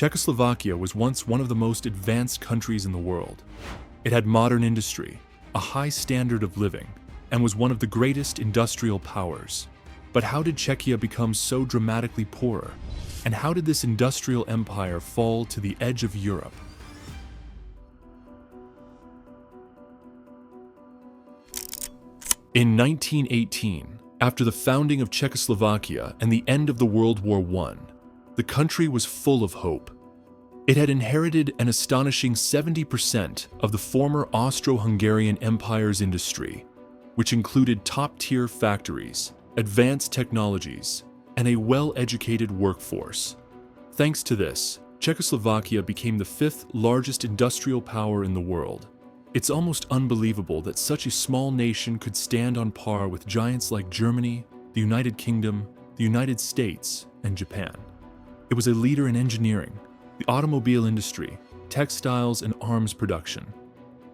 Czechoslovakia was once one of the most advanced countries in the world. It had modern industry, a high standard of living, and was one of the greatest industrial powers. But how did Czechia become so dramatically poorer? And how did this industrial empire fall to the edge of Europe? In 1918, after the founding of Czechoslovakia and the end of the World War I, the country was full of hope. It had inherited an astonishing 70% of the former Austro-Hungarian Empire's industry, which included top-tier factories, advanced technologies, and a well-educated workforce. Thanks to this, Czechoslovakia became the fifth largest industrial power in the world. It's almost unbelievable that such a small nation could stand on par with giants like Germany, the United Kingdom, the United States, and Japan. It was a leader in engineering, the automobile industry, textiles, and arms production.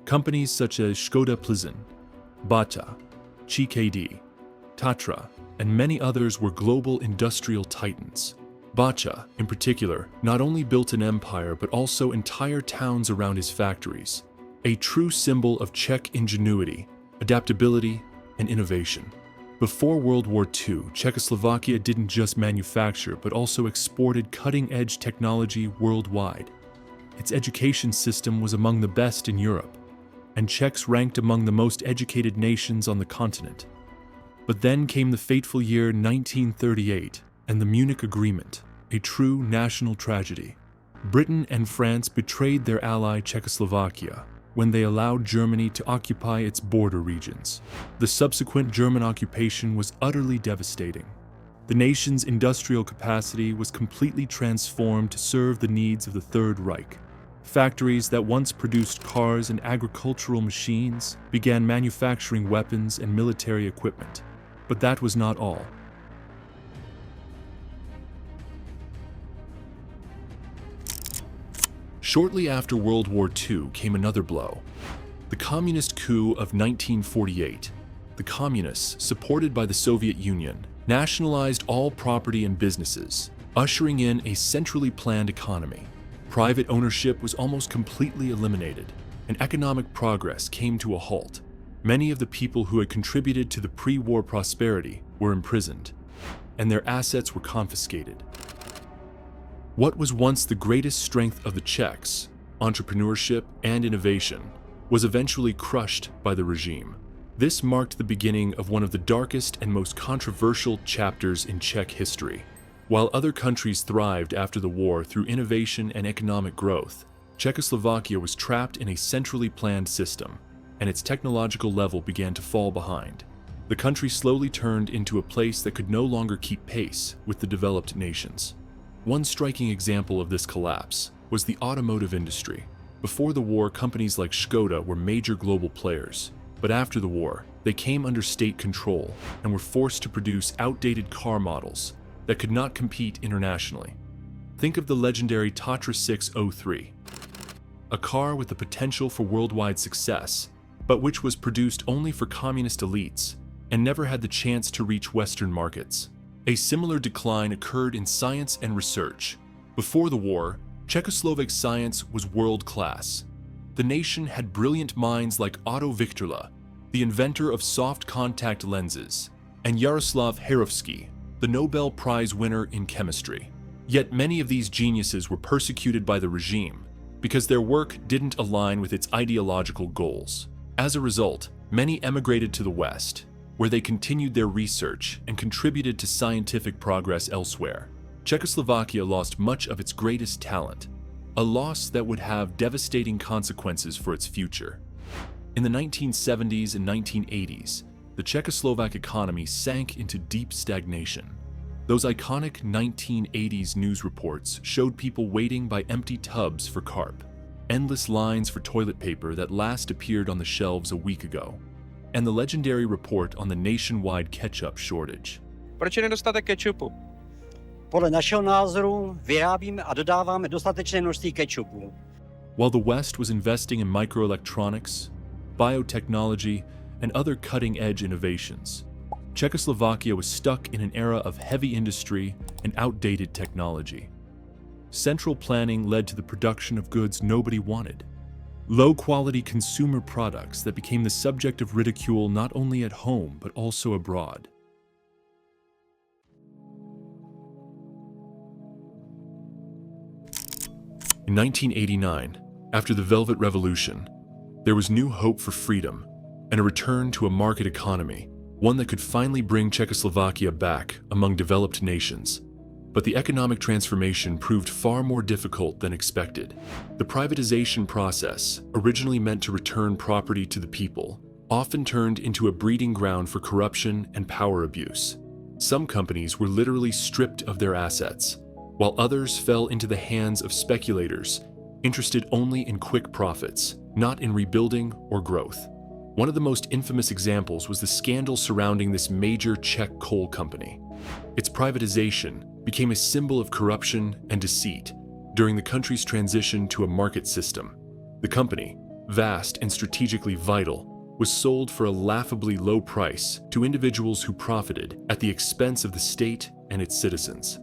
Companies such as Škoda Plzeň, Bata, CKD, Tatra, and many others were global industrial titans. Bata, in particular, not only built an empire but also entire towns around his factories, a true symbol of Czech ingenuity, adaptability, and innovation. Before World War II, Czechoslovakia didn't just manufacture but also exported cutting-edge technology worldwide. Its education system was among the best in Europe, and Czechs ranked among the most educated nations on the continent. But then came the fateful year 1938 and the Munich Agreement, a true national tragedy. Britain and France betrayed their ally Czechoslovakia when they allowed Germany to occupy its border regions. The subsequent German occupation was utterly devastating. The nation's industrial capacity was completely transformed to serve the needs of the Third Reich. Factories that once produced cars and agricultural machines began manufacturing weapons and military equipment. But that was not all. Shortly after World War II came another blow. The communist coup of 1948. The communists, supported by the Soviet Union, nationalized all property and businesses, ushering in a centrally planned economy. Private ownership was almost completely eliminated, and economic progress came to a halt. Many of the people who had contributed to the pre-war prosperity were imprisoned, and their assets were confiscated. What was once the greatest strength of the Czechs, entrepreneurship and innovation, was eventually crushed by the regime. This marked the beginning of one of the darkest and most controversial chapters in Czech history. While other countries thrived after the war through innovation and economic growth, Czechoslovakia was trapped in a centrally planned system, and its technological level began to fall behind. The country slowly turned into a place that could no longer keep pace with the developed nations. One striking example of this collapse was the automotive industry. Before the war, companies like Škoda were major global players, but after the war, they came under state control and were forced to produce outdated car models that could not compete internationally. Think of the legendary Tatra 603, a car with the potential for worldwide success, but which was produced only for communist elites and never had the chance to reach Western markets. A similar decline occurred in science and research. Before the war, Czechoslovak science was world-class. The nation had brilliant minds like Otto Victorla, the inventor of soft contact lenses, and Jaroslav Harovsky, the Nobel Prize winner in chemistry. Yet many of these geniuses were persecuted by the regime because their work didn't align with its ideological goals. As a result, many emigrated to the West, where they continued their research and contributed to scientific progress elsewhere. Czechoslovakia lost much of its greatest talent, a loss that would have devastating consequences for its future. In the 1970s and 1980s, the Czechoslovak economy sank into deep stagnation. Those iconic 1980s news reports showed people waiting by empty tubs for carp, endless lines for toilet paper that last appeared on the shelves a week ago, and the legendary report on the nationwide ketchup shortage. Proč je nedostatek kečupu? Podle našeho názoru vyrábíme a dodáváme dostatečné množství kečupu. While the West was investing in microelectronics, biotechnology, and other cutting-edge innovations, Czechoslovakia was stuck in an era of heavy industry and outdated technology. central planning led to the production of goods nobody wanted. Low-quality consumer products that became the subject of ridicule not only at home but also abroad. In 1989, after the Velvet Revolution, there was new hope for freedom and a return to a market economy, one that could finally bring Czechoslovakia back among developed nations. But the economic transformation proved far more difficult than expected. The privatization process, originally meant to return property to the people, often turned into a breeding ground for corruption and power abuse. Some companies were literally stripped of their assets, while others fell into the hands of speculators, interested only in quick profits, not in rebuilding or growth. One of the most infamous examples was the scandal surrounding this major Czech coal company. Its privatization became a symbol of corruption and deceit during the country's transition to a market system. The company, vast and strategically vital, was sold for a laughably low price to individuals who profited at the expense of the state and its citizens.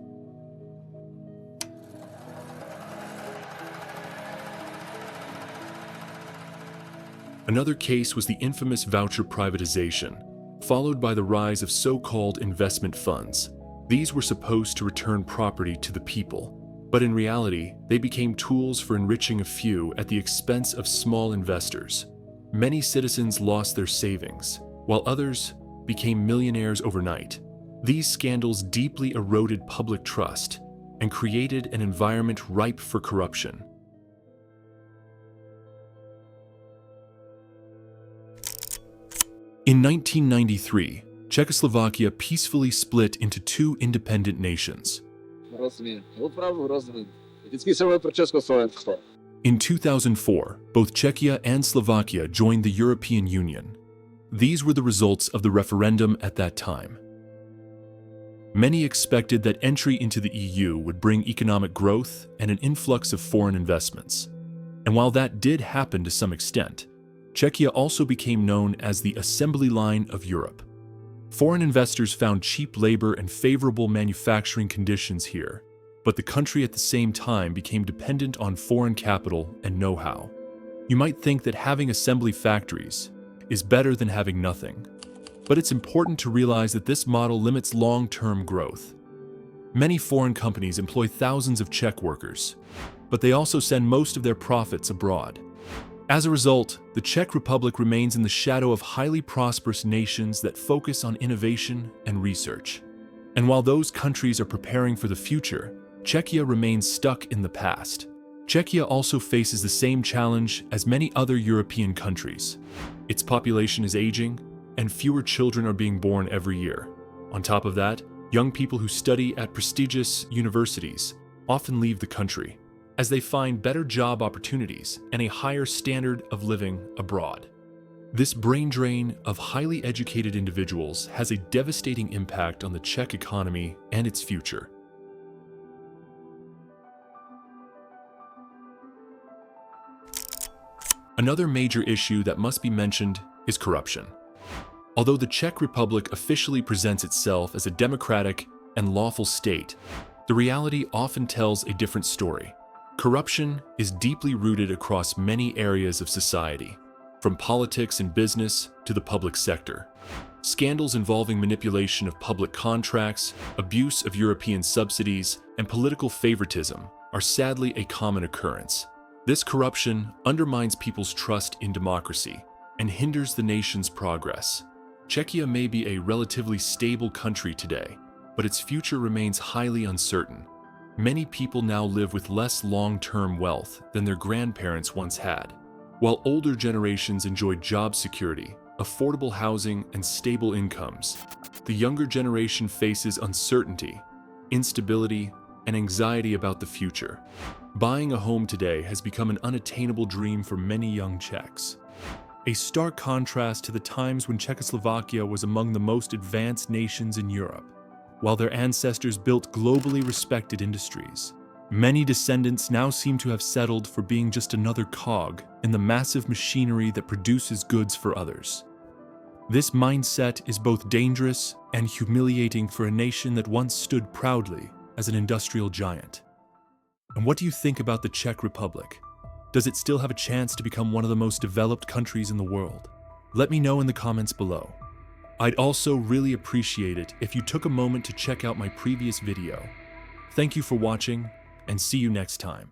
Another case was the infamous voucher privatization, followed by the rise of so-called investment funds. These were supposed to return property to the people, but in reality, they became tools for enriching a few at the expense of small investors. Many citizens lost their savings, while others became millionaires overnight. These scandals deeply eroded public trust and created an environment ripe for corruption. In 1993, Czechoslovakia peacefully split into two independent nations. In 2004, both Czechia and Slovakia joined the European Union. These were the results of the referendum at that time. Many expected that entry into the EU would bring economic growth and an influx of foreign investments. And while that did happen to some extent, Czechia also became known as the assembly line of Europe. Foreign investors found cheap labor and favorable manufacturing conditions here, but the country at the same time became dependent on foreign capital and know-how. You might think that having assembly factories is better than having nothing, but it's important to realize that this model limits long-term growth. Many foreign companies employ thousands of Czech workers, but they also send most of their profits abroad. As a result, the Czech Republic remains in the shadow of highly prosperous nations that focus on innovation and research. And while those countries are preparing for the future, Czechia remains stuck in the past. Czechia also faces the same challenge as many other European countries. Its population is aging, and fewer children are being born every year. On top of that, young people who study at prestigious universities often leave the country, as they find better job opportunities and a higher standard of living abroad. This brain drain of highly educated individuals has a devastating impact on the Czech economy and its future. Another major issue that must be mentioned is corruption. Although the Czech Republic officially presents itself as a democratic and lawful state, the reality often tells a different story. Corruption is deeply rooted across many areas of society, from politics and business to the public sector. Scandals involving manipulation of public contracts, abuse of European subsidies, and political favoritism are sadly a common occurrence. This corruption undermines people's trust in democracy and hinders the nation's progress. Czechia may be a relatively stable country today, but its future remains highly uncertain. Many people now live with less long-term wealth than their grandparents once had. While older generations enjoyed job security, affordable housing, and stable incomes, the younger generation faces uncertainty, instability, and anxiety about the future. Buying a home today has become an unattainable dream for many young Czechs. A stark contrast to the times when Czechoslovakia was among the most advanced nations in Europe. While their ancestors built globally respected industries, many descendants now seem to have settled for being just another cog in the massive machinery that produces goods for others. This mindset is both dangerous and humiliating for a nation that once stood proudly as an industrial giant. And what do you think about the Czech Republic? Does it still have a chance to become one of the most developed countries in the world? Let me know in the comments below. I'd also really appreciate it if you took a moment to check out my previous video. Thank you for watching, and see you next time.